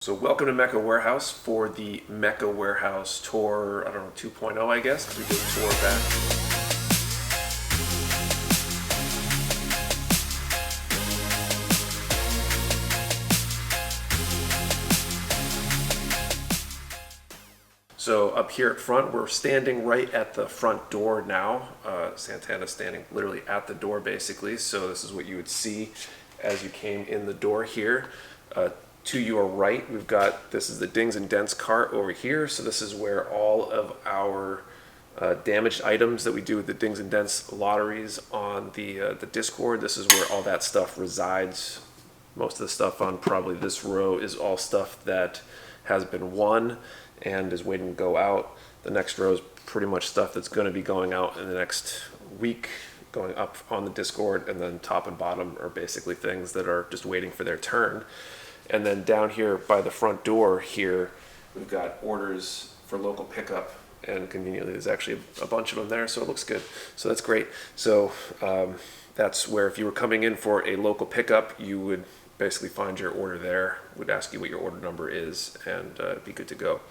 So welcome to Mecha Warehouse for the Mecha Warehouse tour, I don't know, 2.0 I guess, 'cause we did a tour back. So up here at front, we're standing right at the front door now. Santana's standing literally at the door basically, so this is what you would see as you came in the door here. To your right, we've got, this is the Dings and Dents cart over here. So this is where all of our damaged items that we do with the Dings and Dents lotteries on the Discord, this is where all that stuff resides. Most of the stuff on probably this row is all stuff that has been won and is waiting to go out. The next row is pretty much stuff that's going to be going out in the next week, going up on the Discord, and then top and bottom are basically things that are just waiting for their turn. And then down here by the front door here, we've got orders for local pickup, and conveniently there's actually a bunch of them there, so it looks good. So that's great. So that's where if you were coming in for a local pickup, you would basically find your order there, would ask you what your order number is, and be good to go.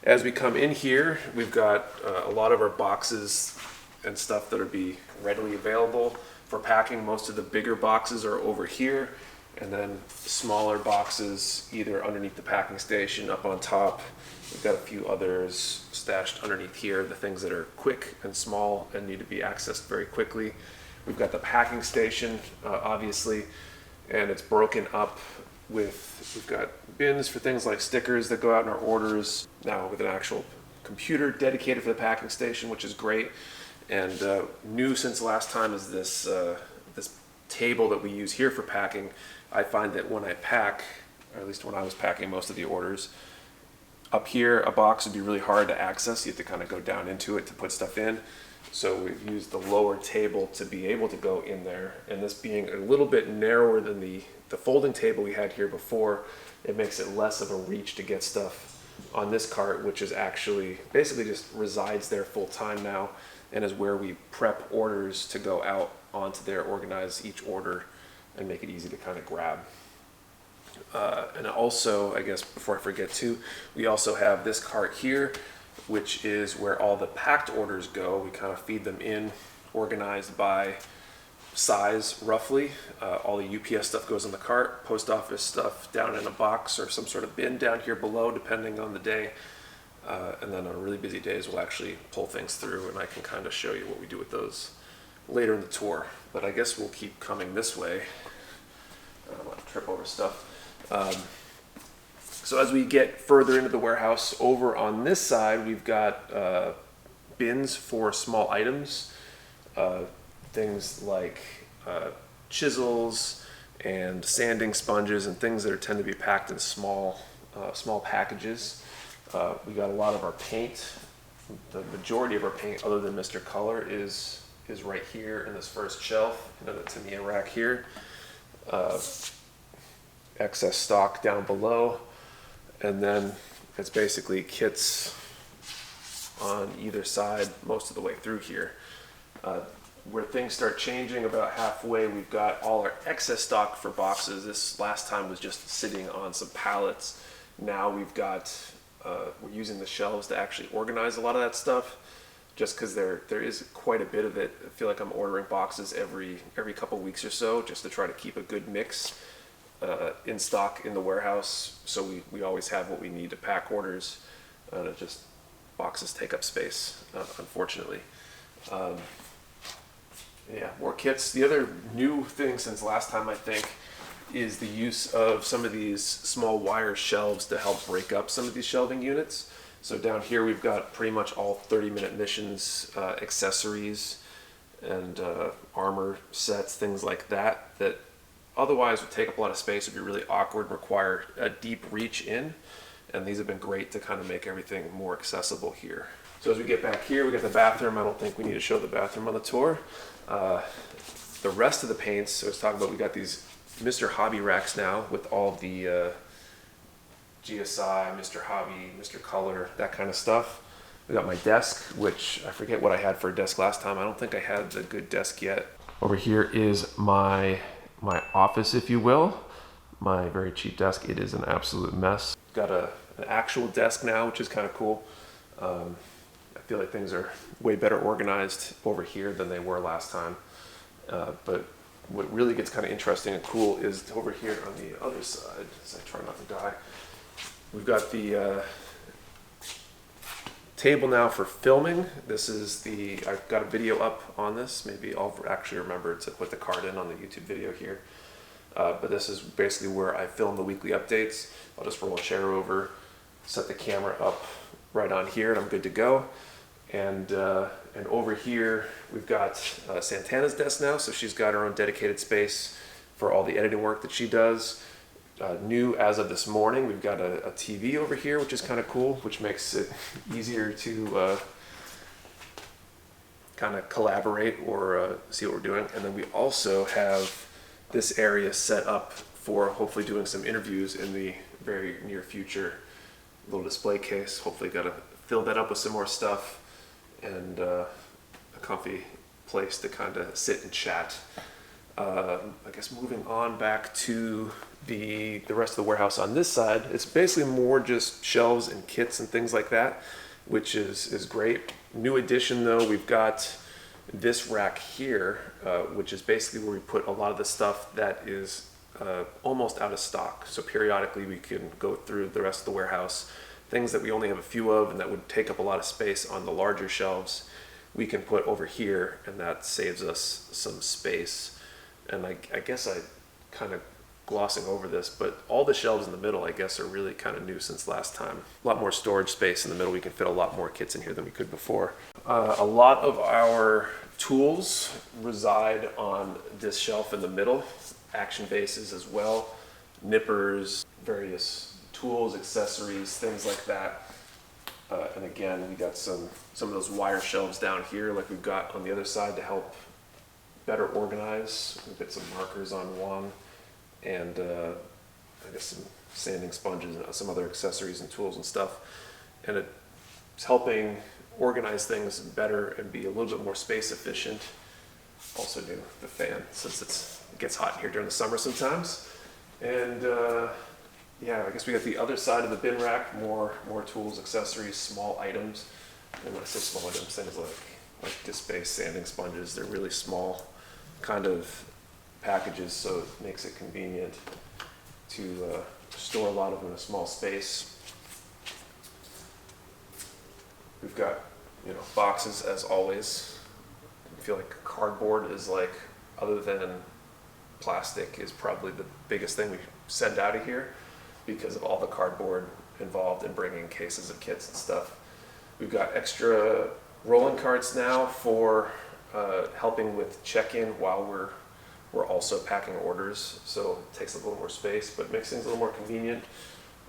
As we come in here, we've got a lot of our boxes and stuff that will be readily available for packing. Most of the bigger boxes are over here, and then smaller boxes either underneath the packing station, up on top. We've got a few others stashed underneath here, the things that are quick and small and need to be accessed very quickly. We've got the packing station, obviously, and it's broken up with, we've got bins for things like stickers that go out in our orders, now with an actual computer dedicated for the packing station, which is great. And new since last time is this this table that we use here for packing. I find that when I pack, or at least when I was packing most of the orders, up here a box would be really hard to access. You have to kind of go down into it to put stuff in. So we've used the lower table to be able to go in there. And this being a little bit narrower than the folding table we had here before, it makes it less of a reach to get stuff on this cart, which is actually basically just resides there full time now, and is where we prep orders to go out onto there, organize each order, and make it easy to kind of grab. And also, I guess before I forget too, we also have this cart here, which is where all the packed orders go. We kind of feed them in, organized by size roughly. All the UPS stuff goes in the cart, post office stuff down in a box or some sort of bin down here below, depending on the day. And then on really busy days, we'll actually pull things through, and I can kind of show you what we do with those later in the tour. But I guess we'll keep coming this way. I don't want to trip over stuff. So as we get further into the warehouse, over on this side, we've got bins for small items. Things like chisels and sanding sponges and things that tend to be packed in small packages. We got a lot of our paint. The majority of our paint, other than Mr. Color, is right here in this first shelf, and then it's in the rack here. Excess stock down below, and then it's basically kits on either side most of the way through here. Where things start changing about halfway, we've got all our excess stock for boxes. This last time was just sitting on some pallets. Now we've got, we're using the shelves to actually organize a lot of that stuff, just because there is quite a bit of it. I feel like I'm ordering boxes every couple weeks or so, just to try to keep a good mix in stock in the warehouse, so we always have what we need to pack orders. It just, boxes take up space, unfortunately. Yeah, more kits. The other new thing since last time, I think, is the use of some of these small wire shelves to help break up some of these shelving units. So down here we've got pretty much all 30-minute missions, accessories, and armor sets, things like that, that otherwise would take up a lot of space, would be really awkward, require a deep reach in, and these have been great to kind of make everything more accessible here. So as we get back here, we got the bathroom. I don't think we need to show the bathroom on the tour. The rest of the paints, so I was talking about, we got these Mr. Hobby racks now with all of the GSI, Mr. Hobby, Mr. Color, that kind of stuff. We got my desk, which I forget what I had for a desk last time. I don't think I had the good desk yet. Over here is my office, if you will. my very cheap desk. It is an absolute mess. Got an actual desk now, which is kind of cool. I feel like things are way better organized over here than they were last time. But what really gets kind of interesting and cool is over here on the other side, as I try not to die. We've got the table now for filming. This is I've got a video up on this. Maybe I'll actually remember to put the card in on the YouTube video here. But this is basically where I film the weekly updates. I'll just roll a chair over, set the camera up right on here, and I'm good to go. And over here, we've got Santana's desk now, so she's got her own dedicated space for all the editing work that she does. New as of this morning, we've got a TV over here, which is kind of cool, which makes it easier to kind of collaborate or see what we're doing. And then we also have this area set up for hopefully doing some interviews in the very near future. A little display case, hopefully got to fill that up with some more stuff, and a comfy place to kind of sit and chat. I guess moving on back to the rest of the warehouse on this side, it's basically more just shelves and kits and things like that, which is great. New addition though, we've got this rack here, which is basically where we put a lot of the stuff that is almost out of stock. So periodically we can go through the rest of the warehouse. Things that we only have a few of and that would take up a lot of space on the larger shelves, we can put over here, and that saves us some space. And I guess I kind of glossing over this, but all the shelves in the middle, I guess, are really kind of new since last time. A lot more storage space in the middle. We can fit a lot more kits in here than we could before. A lot of our tools reside on this shelf in the middle. Action bases as well, nippers, various tools, accessories, things like that. And again, we got some of those wire shelves down here like we've got on the other side to help better organize. We've got some markers on one, and I guess some sanding sponges and some other accessories and tools and stuff. And it's helping organize things better and be a little bit more space efficient. Also new the fan, since it gets hot in here during the summer sometimes. And yeah, I guess we got the other side of the bin rack, more tools, accessories, small items. And when I say small items, things like disc-based sanding sponges. They're really small kind of packages, so it makes it convenient to store a lot of them in a small space. We've got, boxes as always. I feel like cardboard is other than plastic, is probably the biggest thing we send out of here, because of all the cardboard involved in bringing cases of kits and stuff. We've got extra rolling carts now for helping with check-in while we're also packing orders, so it takes a little more space, but makes things a little more convenient.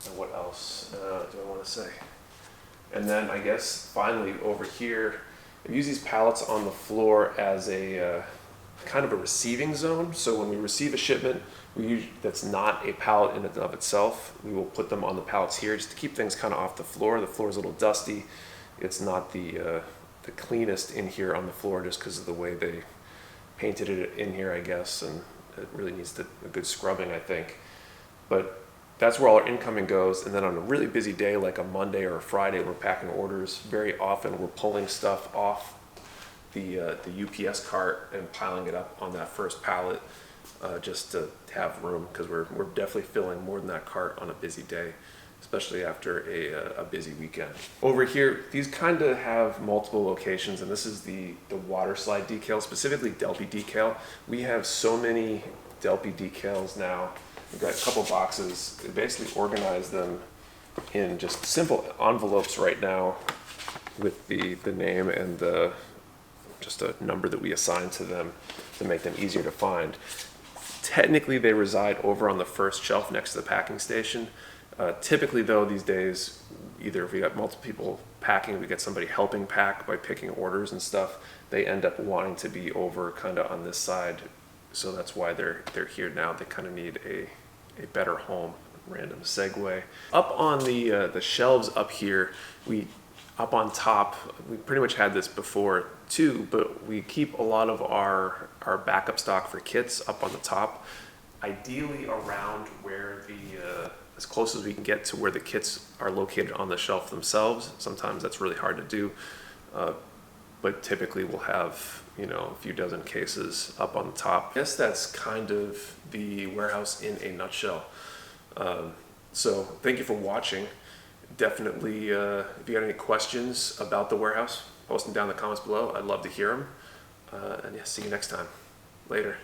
And what else do I want to say? And then I guess finally over here, I use these pallets on the floor as a kind of a receiving zone. So when we receive a shipment, that's not a pallet in and of itself, we will put them on the pallets here just to keep things kind of off the floor. The floor is a little dusty. It's not the cleanest in here on the floor just because of the way they painted it in here, I guess, and it really needs a good scrubbing, I think. But that's where all our incoming goes. And then on a really busy day like a Monday or a Friday, we're packing orders. Very often we're pulling stuff off the UPS cart and piling it up on that first pallet just to have room, because we're definitely filling more than that cart on a busy day, especially after a busy weekend. Over here, these kind of have multiple locations, and this is the water slide decal, specifically Delphi decal. We have so many Delphi decals now. We've got a couple boxes. We basically organize them in just simple envelopes right now with the name and just a number that we assign to them to make them easier to find. Technically, they reside over on the first shelf next to the packing station. Typically, though, these days, either if we got multiple people packing, we get somebody helping pack by picking orders and stuff, they end up wanting to be over kind of on this side. So that's why they're here now. They kind of need a better home. Random segue. Up on the shelves up here, up on top, we pretty much had this before too, but we keep a lot of our backup stock for kits up on the top. ideally around where as close as we can get to where the kits are located on the shelf themselves. Sometimes that's really hard to do, but typically we'll have, a few dozen cases up on the top. I guess that's kind of the warehouse in a nutshell. So thank you for watching. Definitely, if you got any questions about the warehouse, post them down in the comments below. I'd love to hear them. And yeah, see you next time. Later.